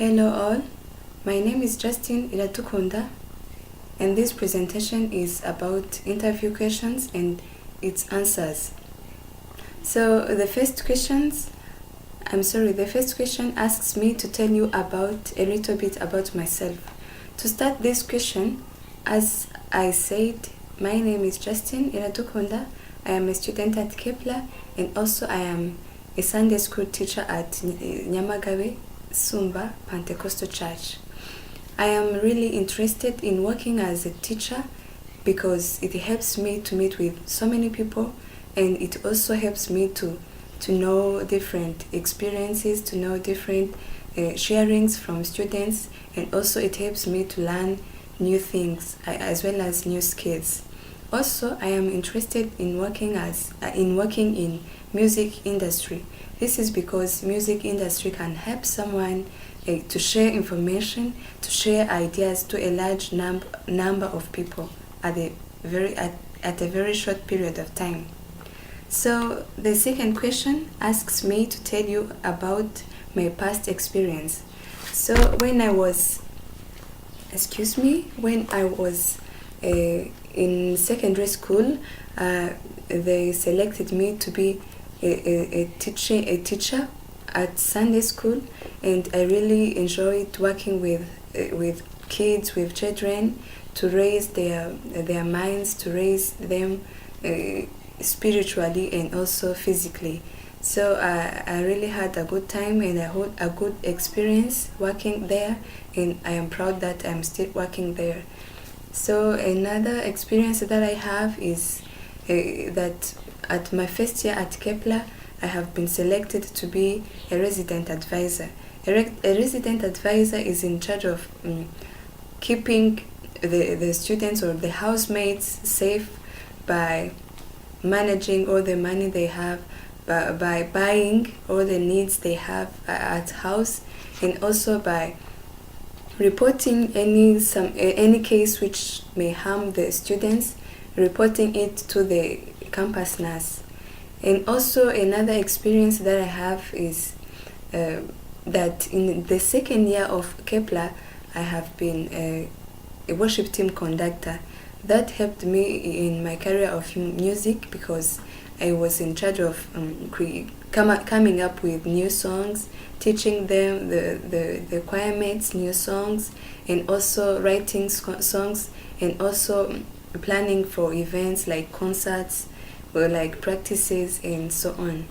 Hello all, my name is Justine Ilatukunda, and this presentation is about interview questions and its answers. So the first question asks me to tell you about a little bit about myself. To start this question, as I said, my name is Justine Ilatukunda. I am a student at Kepler, and also I am a Sunday school teacher at Nyamagabe Sumba Pentecostal Church. I am really interested in working as a teacher because it helps me to meet with so many people, and it also helps me to know different experiences, to know different sharings from students, and also it helps me to learn new things as well as new skills. Also, I am interested in working in music industry. This is because music industry can help someone to share information, to share ideas to a large number of people at a very short period of time. So the second question asks me to tell you about my past experience. So when I was in secondary school, they selected me to be a teacher at Sunday school, and I really enjoyed working with kids, with children, to raise their minds, to raise them spiritually and also physically. So I really had a good time, and I had a good experience working there, and I am proud that I'm still working there. So another experience that I have is that at my first year at Kepler, I have been selected to be a resident advisor. A resident advisor is in charge of keeping the students or the housemates safe by managing all the money they have, by buying all the needs they have at house, and also by reporting any case which may harm the students, reporting it to the campus nurse. And also another experience that I have is that in the second year of Kepler, I have been a worship team conductor. That helped me in my career of music because I was in charge of coming up with new songs, teaching them, the choir mates, new songs, and also writing songs, and also planning for events like concerts or like practices and so on.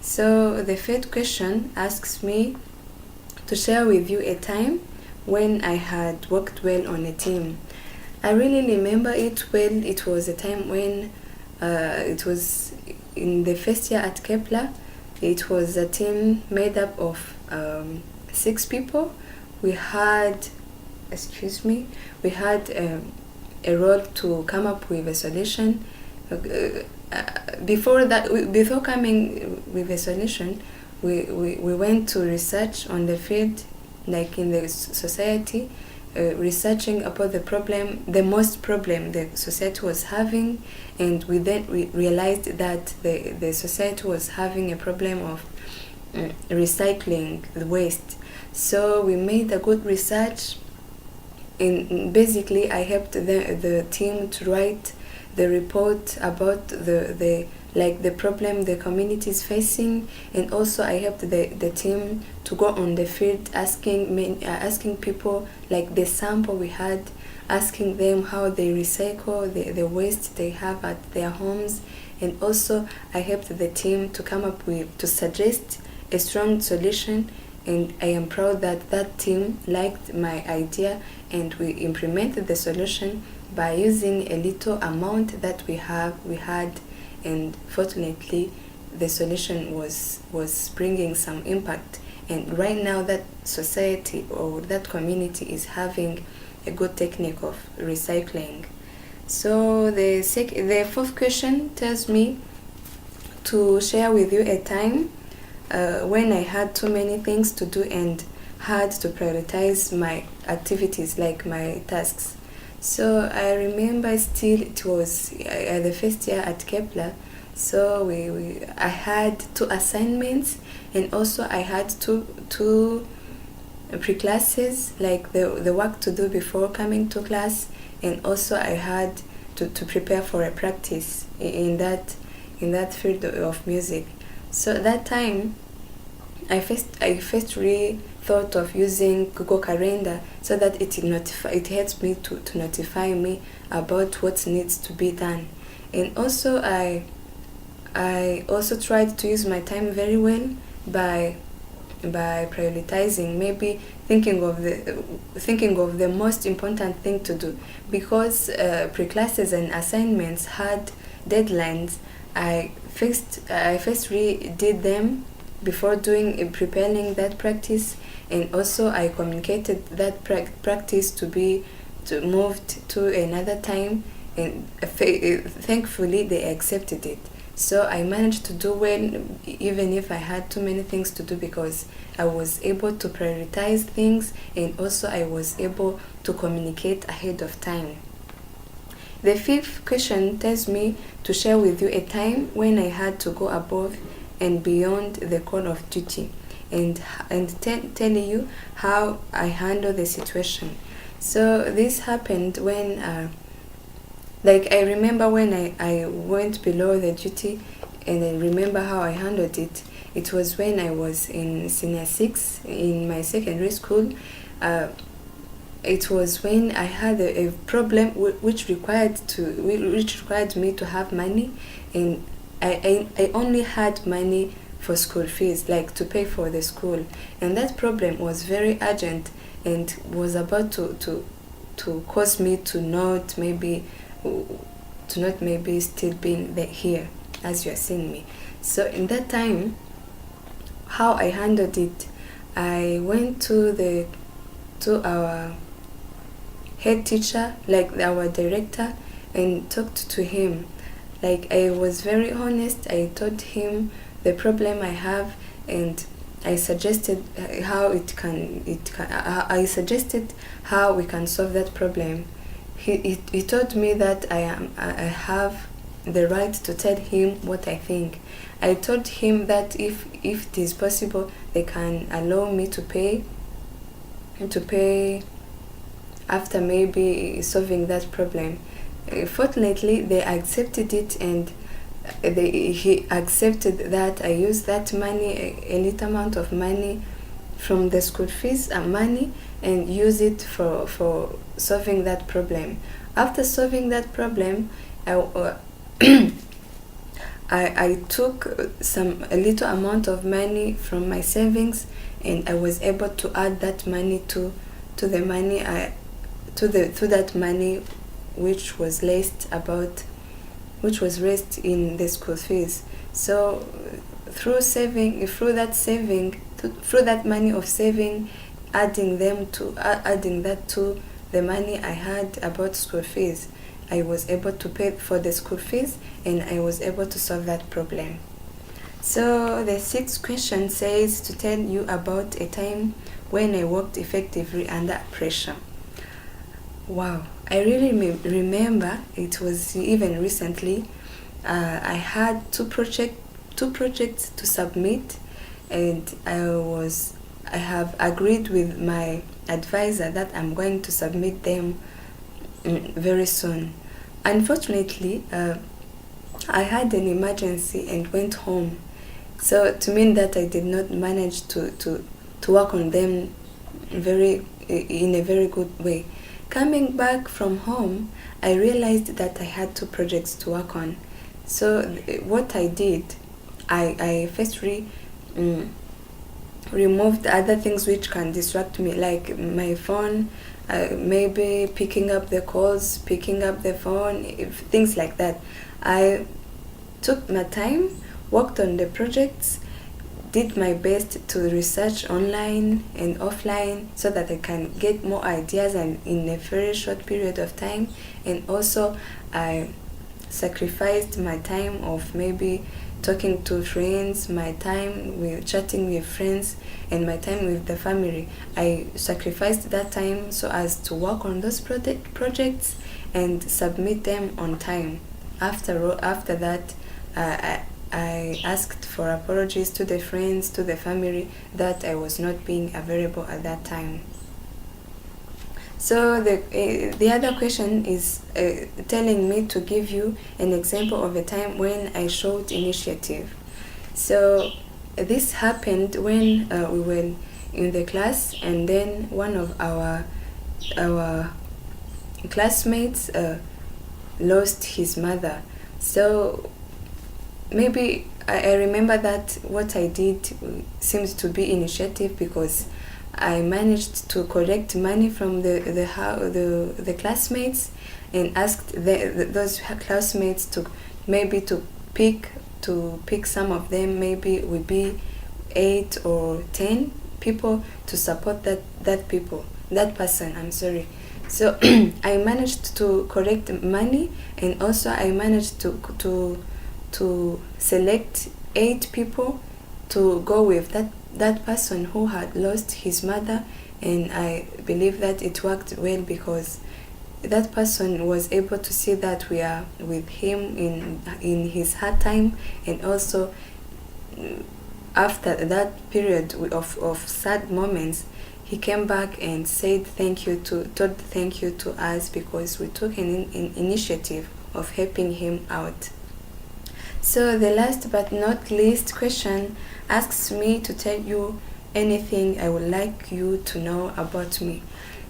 So the third question asks me to share with you a time when I had worked well on a team. I really remember it well. It was a time when it was in the first year at Kepler. It was a team made up of 6 people. We had a role to come up with a solution. Before coming with a solution, we went to research on the field, like in the society, researching about the most problem the society was having, and we realized that the society was having a problem of recycling the waste. So we made a good research, and basically I helped the team to write the report about the problem the community is facing, and also I helped the team to go on the field asking people, like the sample we had, asking them how they recycle the waste they have at their homes, and also I helped the team to suggest a strong solution, and I am proud that team liked my idea, and we implemented the solution by using a little amount that we had, and fortunately the solution was bringing some impact, and right now that society or that community is having a good technique of recycling. So the fourth question tells me to share with you a time when I had too many things to do and had to prioritize my activities, like my tasks. So I remember still it was the first year at Kepler. So I had 2 assignments, and also I had two pre-classes, like the work to do before coming to class, and also I had to prepare for a practice in that field of music. So at that time, I first really thought of using Google Calendar so that it helps me to notify me about what needs to be done. And also I also tried to use my time very well by prioritizing, maybe thinking of the most important thing to do, because pre-classes and assignments had deadlines. I first really did them before preparing that practice, and also I communicated that practice to moved to another time, and thankfully they accepted it. So I managed to do well even if I had too many things to do, because I was able to prioritize things, and also I was able to communicate ahead of time. The fifth question tells me to share with you a time when I had to go above and beyond the call of duty, and tell you how I handle the situation. So this happened when like I remember when I went below the duty, and I remember how I handled it. It was when I was in senior 6 in my secondary school. It was when I had a problem which required me to have money, and I only had money for school fees, like to pay for the school, and that problem was very urgent and was about to cause me to not maybe still being here as you are seeing me. So in that time, how I handled it, I went to our head teacher, like our director, and talked to him. Like I was very honest. I told him the problem I have, and I suggested I suggested how we can solve that problem. He told me that I have the right to tell him what I think. I told him that if it is possible, they can allow me to pay after maybe solving that problem. Fortunately, they accepted it, and he accepted that I use that money, a little amount of money from the school fees and money, and use it for solving that problem. After solving that problem, I took a little amount of money from my savings, and I was able to add that money to that money which was raised in the school fees. So through that money of saving, adding that to the money I had about school fees, I was able to pay for the school fees, and I was able to solve that problem. So the sixth question says to tell you about a time when I worked effectively under pressure. Wow, I really remember it was even recently. I had two projects to submit, and I have agreed with my advisor that I'm going to submit them very soon. Unfortunately, I had an emergency and went home, so to mean that I did not manage to work on them in a very good way. Coming back from home, I realized that I had two projects to work on. So what I did, I first removed other things which can distract me, like my phone, maybe picking up the calls, picking up the phone, things like that. I took my time, worked on the projects, did my best to research online and offline so that I can get more ideas and in a very short period of time. And also I sacrificed my time of maybe talking to friends, my time with chatting with friends, and my time with the family. I sacrificed that time so as to work on those projects and submit them on time. After that, I asked for apologies to the friends, to the family, that I was not being available at that time. So the other question is telling me to give you an example of a time when I showed initiative. So this happened when we were in the class, and then one of our classmates lost his mother. So maybe I remember that what I did seems to be initiative, because I managed to collect money from the classmates and asked those classmates to maybe to pick some of them, maybe it would be 8 or 10 people to support that person, I'm sorry. So I managed to collect money, and also I managed to select 8 people to go with that person who had lost his mother. And I believe that it worked well, because that person was able to see that we are with him in his hard time, and also after that period of sad moments, he came back and said told thank you to us, because we took an initiative of helping him out. So the last but not least question asks me to tell you anything I would like you to know about me.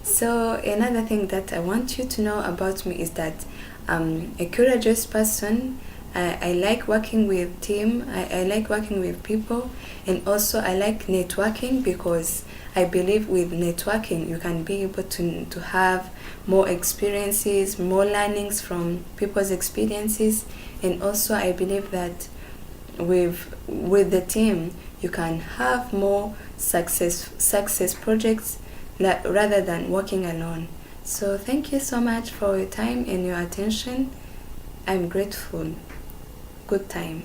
So another thing that I want you to know about me is that I'm a courageous person. I like working with team. I like working with people, and also I like networking, because I believe with networking you can be able to have more experiences, more learnings from people's experiences. And also I believe that with the team you can have more success projects rather than working alone. So thank you so much for your time and your attention. I'm grateful. Good time.